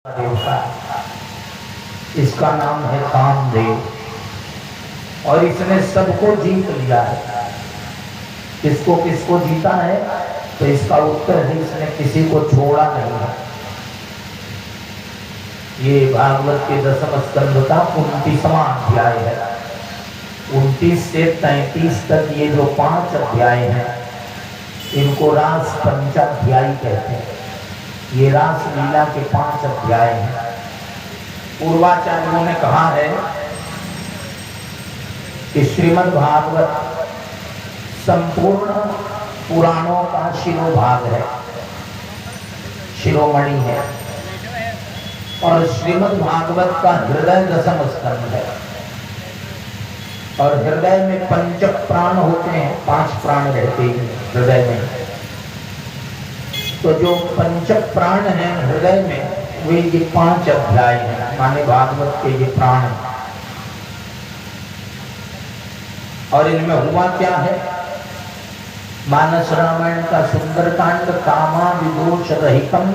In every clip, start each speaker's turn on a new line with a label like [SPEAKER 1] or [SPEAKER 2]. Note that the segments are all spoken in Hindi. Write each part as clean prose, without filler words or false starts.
[SPEAKER 1] देवता, इसका नाम है कामदेव और इसने सबको जीत लिया है। किसको किसको जीता है? तो इसका उत्तर है इसने किसी को छोड़ा नहीं है। ये भागवत के 10वें स्कंद का 29वां अध्याय है। 29 से 33 तक ये जो 5 अध्याय हैं इनको रास पंचाध्यायी कहते हैं। ये रास लीला के 5 अध्याय हैं। पूर्वाचार्यों ने कहा है कि श्रीमद् भागवत संपूर्ण पुराणों का शिरोभाग है, शिरोमणि है और श्रीमद् भागवत का हृदय 10वां स्कंद है। और हृदय में 5 प्राण होते हैं, 5 प्राण रहते हैं हृदय में। तो जो 5 प्राण हैं हृदय में वे ये 5 अध्याय हैं, माने भागवत के ये प्राण हैं। और इनमें हुआ क्या है? मानस रामायण का सुंदरकांड कामा विदोष रहितम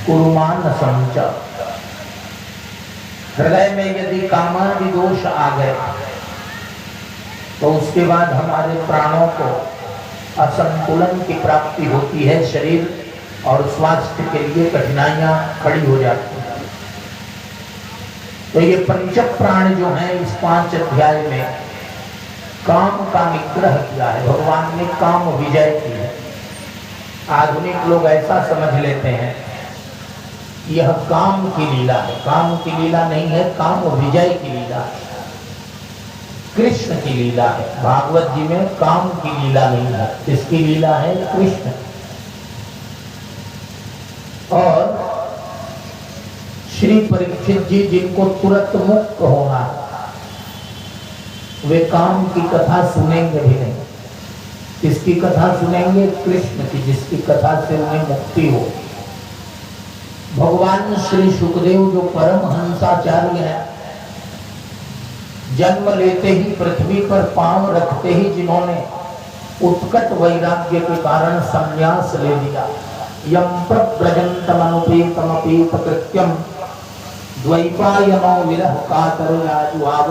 [SPEAKER 1] कुरुमान संच। हृदय में यदि कामा विदोष आ गए तो उसके बाद हमारे प्राणों को असंतुलन की प्राप्ति होती है, शरीर और स्वास्थ्य के लिए कठिनाइयां खड़ी हो जाती हैं। तो ये 5 प्राण जो हैं इस 5 अध्याय में काम का निग्रह किया है, भगवान ने काम विजय की है। आधुनिक लोग ऐसा समझ लेते हैं यह काम की लीला है। काम की लीला नहीं है, काम विजय की लीला है, कृष्ण की लीला है। भागवत जी में काम की लीला नहीं है, इसकी लीला है कृष्ण। और श्री परीक्षित जी जिनको तुरंत मुक्त होना है वे काम की कथा सुनेंगे भी नहीं। किसकी कथा सुनेंगे? कृष्ण की, जिसकी कथा से उन्हें मुक्ति हो। भगवान श्री सुखदेव जो परमहंसाचार्य हैं, जन्म लेते ही पृथ्वी पर पांव रखते ही जिन्होंने उत्कट वैराग्य के कारण संन्यास ले लिया। यम प्रव्रजन्तमनुपेतमपेत कृत्यम द्वैपायनो विरह कातरयाजुआव।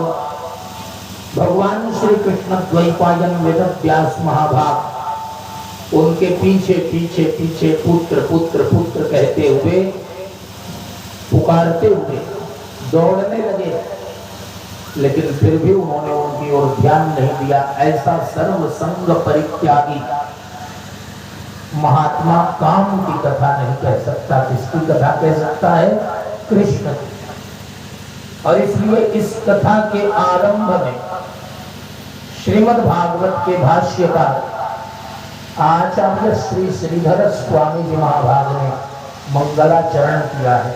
[SPEAKER 1] भगवान श्री कृष्ण द्वैपायन वेद व्यास महाभाग उनके पीछे पीछे पीछे पुत्र पुत्र पुत्र कहते हुए पुकारते हुए दौड़ने लगे, लेकिन फिर भी उन्होंने उनकी ओर ध्यान नहीं दिया। ऐसा सर्व संग परित्यागी महात्मा काम की कथा नहीं कह सकता। किसकी कथा कह सकता है? कृष्ण की। और इसलिए इस कथा के आरंभ में श्रीमद् भागवत के भाष्यकार आचार्य श्री श्रीधर स्वामी जी महाभाग ने मंगलाचरण किया है।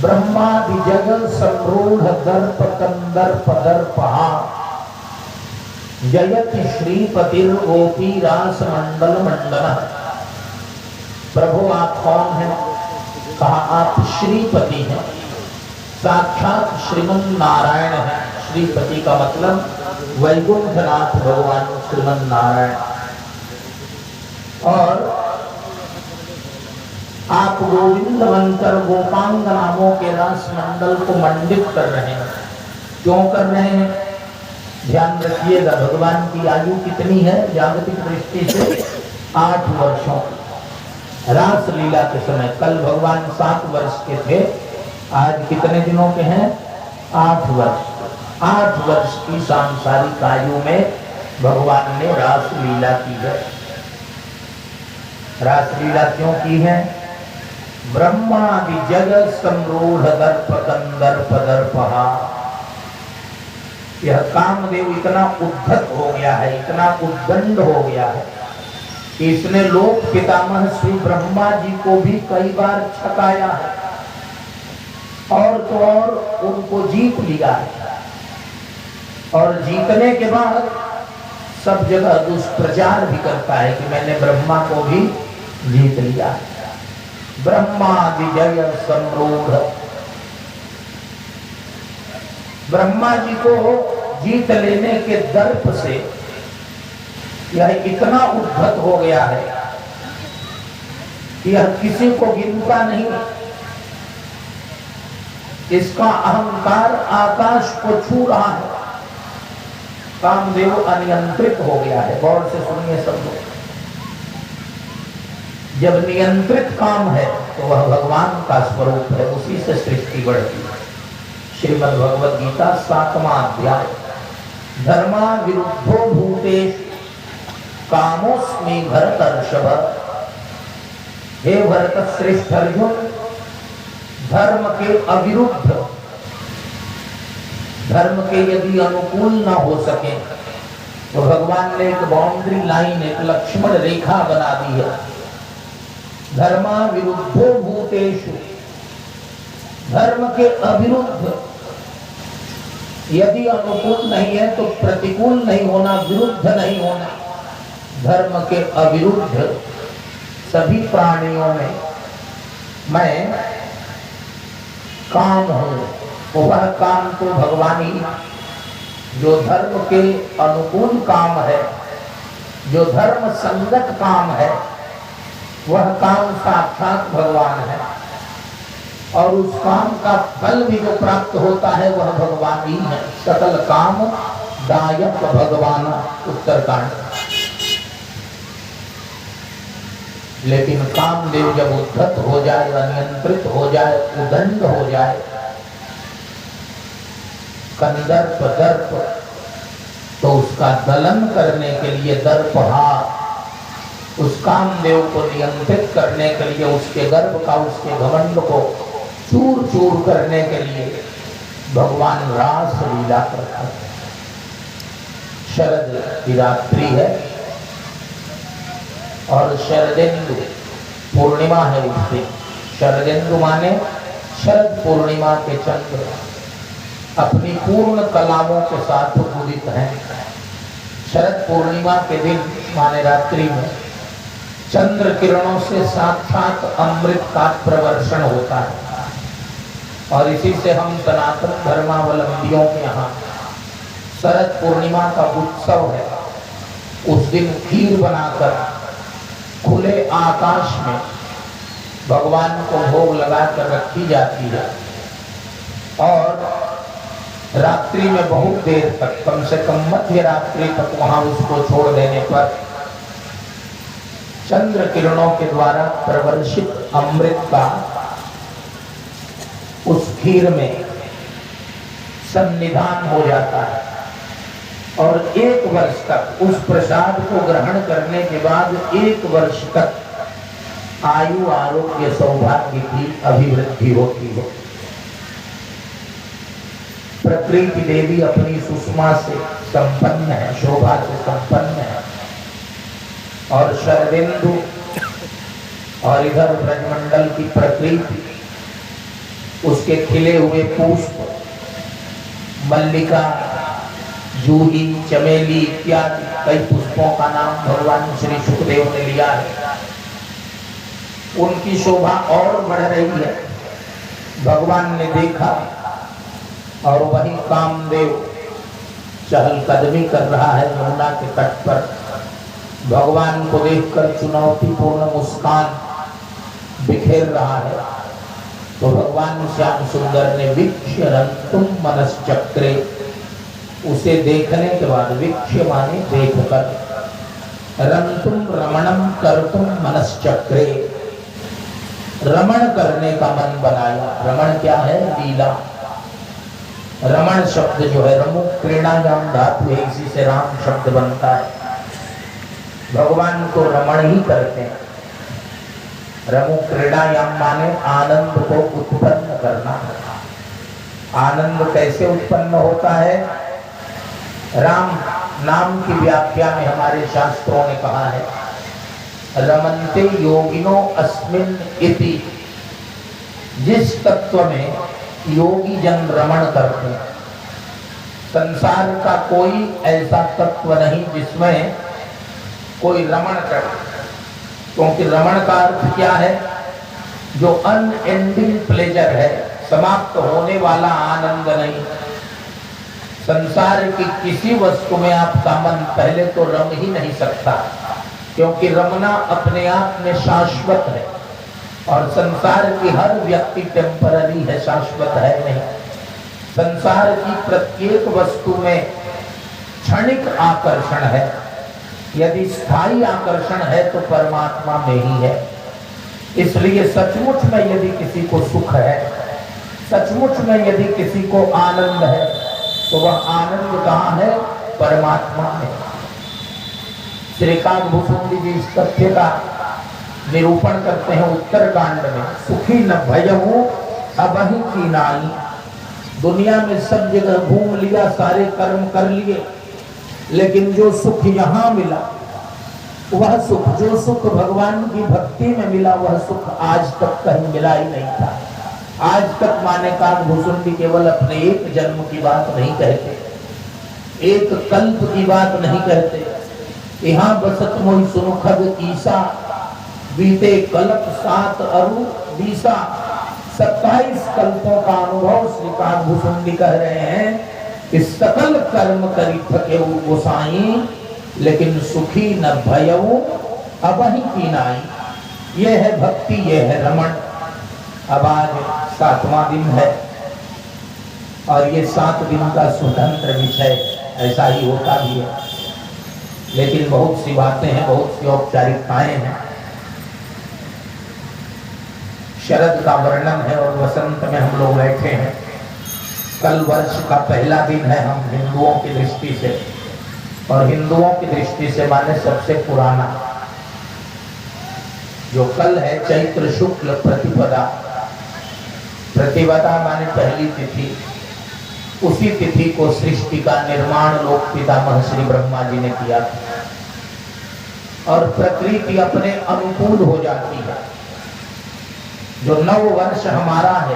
[SPEAKER 1] ब्रह्मादि जगत संरूढ़ दर्प कंदर्प दर्पहा जयति श्रीपतिर गोपी रास मंडल मंडल। प्रभु आप कौन हैं? कहा आप श्रीपति हैं, साक्षात श्रीमन नारायण हैं। श्रीपति का मतलब वैकुंठनाथ भगवान श्रीमन नारायण। और आप गोविंद मंत्र गोपांग नामों के रास मंडल को मंडित कर रहे हैं। क्यों कर रहे हैं? ध्यान रखिएगा, भगवान की आयु कितनी है जागतिक दृष्टि से? 8 वर्षों। रास लीला के समय कल भगवान 7 वर्ष के थे, आज कितने दिनों के हैं? 8 वर्ष। 8 वर्ष की सांसारिक आयु में भगवान ने रास लीला की है। रास लीला क्यों की है? ब्रह्मादि जगत संरूढ़ दर्प कंदर्प दर्पहा। यह कामदेव इतना उद्धत हो गया है, इतना उद्दंड हो गया है कि इसने लोक पितामह श्री ब्रह्मा जी को भी कई बार छकाया है और तो और उनको जीत लिया है। और जीतने के बाद सब जगह दुष्प्रचार भी करता है कि मैंने ब्रह्मा को भी जीत लिया। ब्रह्मादि जगत संरूढ़, ब्रह्मा जी को जीत लेने के दर्प से यह इतना उद्धत हो गया है कि यह किसी को गिनता नहीं इसका अहंकार आकाश को छू रहा है। कामदेव अनियंत्रित हो गया है। गौर से सुनिए सब लोग। जब नियंत्रित काम है तो वह भगवान का स्वरूप है, उसी से सृष्टि बढ़ती है। श्रीमद् भगवद गीता 7वां अध्याय। धर्मा विरुद्धो भूतेषु कामोस्मि भरतर्षभ। हे भरत श्रेष्ठ अर्जुन, धर्म के अविरुद्ध, धर्म के यदि अनुकूल न हो सके तो भगवान ने एक बाउंड्री लाइन, एक लक्ष्मण रेखा बना दी है। धर्मा विरुद्धो भूतेषु, धर्म के अविरुद्ध, यदि अनुकूल नहीं है तो प्रतिकूल नहीं होना, विरुद्ध नहीं होना। धर्म के अविरुद्ध सभी प्राणियों में मैं काम हूं। वह काम तो भगवान ही, जो धर्म के अनुकूल काम है, जो धर्म संगत काम है, वह काम साक्षात भगवान है। और उस काम का फल भी जो प्राप्त होता है वह भगवान ही है। सकल काम दायक भगवान, उत्तरकांड। लेकिन कामदेव जब उद्धत हो जाए, अनियंत्रित हो जाए, उदंड हो जाए, कंदर्प दर्प, तो उसका दलन करने के लिए दर्पहार, उस कामदेव को नियंत्रित करने के लिए, उसके गर्भ का, उसके घमंड को चूर चूर करने के लिए भगवान रास लीला करता है। शरद की रात्रि है और शरदेंदु पूर्णिमा है उस दिन। शरदेंदु माने शरद पूर्णिमा के चंद्र अपनी पूर्ण कलाओं के साथ उदित हैं। शरद पूर्णिमा के दिन माने रात्रि में चंद्र किरणों से साक्षात अमृत का प्रवर्षण होता है। और इसी से हम सनातन धर्मावलंबियों के यहाँ शरद पूर्णिमा का उत्सव है। उस दिन खीर बनाकर खुले आकाश में भगवान को भोग लगाकर रखी जाती है। और रात्रि में बहुत देर तक, कम से कम मध्य रात्रि तक वहां उसको छोड़ देने पर चंद्र किरणों के द्वारा प्रवर्षित अमृत का उस खीर में सन्निधान हो जाता है। और 1 वर्ष तक उस प्रसाद को ग्रहण करने के बाद 1 वर्ष तक आयु, आरोग्य, सौभाग्य की अभिवृद्धि होती है। प्रकृति देवी अपनी सुषमा से संपन्न है, शोभा से संपन्न है। और शरदेंदु और इधर ब्रजमंडल की प्रकृति, उसके खिले हुए पुष्प, मल्लिका, जूही, चमेली इत्यादि कई पुष्पों का नाम भगवान श्री सुखदेव ने लिया है। उनकी शोभा और बढ़ रही है। भगवान ने देखा और वही कामदेव चहलकदमी कर रहा है यमुना के तट पर। भगवान को देखकर चुनौतीपूर्ण मुस्कान बिखेर रहा है। तो भगवान श्याम सुंदर ने वीक्ष्य रंतुम मनश्चक्रे, उसे देखने के बाद, वीक्ष्य माने देखकर, रंतुम रमणम कर्तुम मनश्चक्रे, रमण करने का मन बनाया। रमण क्या है? लीला। रमण शब्द जो है, रमु क्रीड़ायाम धातु है, इसी से राम शब्द बनता है। भगवान को रमण ही करते हैं। रमु क्रीड़ायाम माने आनंद को उत्पन्न करना। आनंद कैसे उत्पन्न होता है? राम नाम की व्याख्या में हमारे शास्त्रों ने कहा है, रमन्ते योगिनो अस्मिन् इति। जिस तत्व में योगी जन रमण करते हैं, संसार का कोई ऐसा तत्व नहीं जिसमें कोई रमण करे। क्योंकि रमण का अर्थ क्या है? जो अनएंडिंग प्लेजर है, समाप्त होने वाला आनंद नहीं। संसार की किसी वस्तु में आपका मन पहले तो रम ही नहीं सकता, क्योंकि रमना अपने आप में शाश्वत है। और संसार की हर व्यक्ति टेम्पररी है, शाश्वत है नहीं। संसार की प्रत्येक वस्तु में क्षणिक आकर्षण है। यदि स्थायी आकर्षण है तो परमात्मा में ही है। इसलिए सचमुच में यदि किसी को सुख है, सचमुच में यदि किसी को आनंद है, तो वह आनंद कहाँ है? परमात्मा में। श्री काकभूषुंडी जी इस तथ्य का निरूपण करते हैं उत्तर कांड में। सुखी न भयहु अबहि कीनाई। दुनिया में सब जगह घूम लिया, सारे कर्म कर लिए, लेकिन जो सुख यहाँ मिला, वह सुख, जो सुख भगवान की भक्ति में मिला, वह सुख आज तक कहीं मिला ही नहीं था। आज तक माने काकभूषुंडी केवल अपने एक जन्म की बात नहीं कहते, एक कल्प की बात नहीं कहते। यहाँ बसत मोहि सुनुखद ईसा, बीते कल्प 7 अरु 20। 27 कल्पों का अनुभव श्री काकभूषुंडी कह रहे हैं कि सकल कर्म करी थके गोसाई, लेकिन सुखी न भयऊ अबहि कीनाई। ये है भक्ति, ये है रमण। अब आज 7वां दिन है और ये 7 दिन का स्वतंत्र विषय, ऐसा ही होता भी है, लेकिन बहुत सी बातें हैं, बहुत सी औपचारिकताएं हैं। शरद का वर्णन है और वसंत में हम लोग बैठे हैं। कल वर्ष का पहला दिन है हम हिंदुओं की दृष्टि से, और हिंदुओं की दृष्टि से माने सबसे पुराना जो कल है चैत्र शुक्ल प्रतिपदा। प्रतिपदा माने पहली तिथि। उसी तिथि को सृष्टि का निर्माण लोक पितामह श्री ब्रह्मा जी ने किया और प्रकृति अपने अनुकूल हो जाती है। जो नव वर्ष हमारा है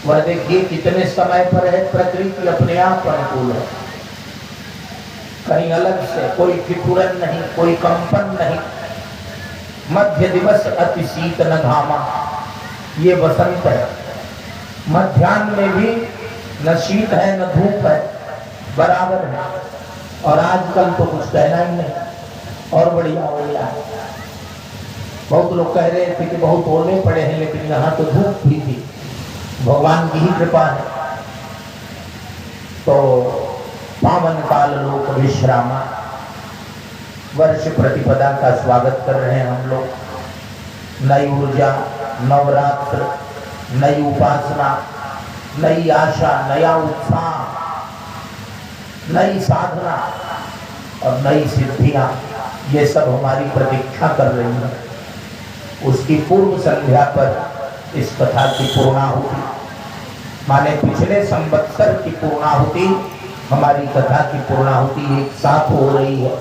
[SPEAKER 1] वह देखिए कितने समय पर है, प्रकृति अपने आप अनुकूल है, कहीं अलग से कोई ठिठुरन नहीं, कोई कंपन नहीं। मध्य दिवस अति शीत न घामा, ये बसंत है। मध्याह्न में भी न शीत है न धूप है, बराबर है। और आजकल तो कुछ कहना ही नहीं, और बढ़िया हो गया है। बहुत लोग कह रहे थे कि बहुत ओले पड़े हैं, लेकिन यहाँ तो धूप भी थी, भगवान की ही कृपा है। तो पावन काल लोक विश्रामा, वर्ष प्रतिपदा का स्वागत कर रहे हैं हम लोग। नई ऊर्जा, नवरात्र, नई उपासना, नई आशा, नया उत्साह, नई साधना और नई सिद्धियां, ये सब हमारी प्रतीक्षा कर रही हैं। उसकी पूर्व संध्या पर इस कथा की पूर्णाहुति, माने पिछले संवत्सर की पूर्णाहुति, हमारी कथा की पूर्णाहुति एक साथ हो रही है।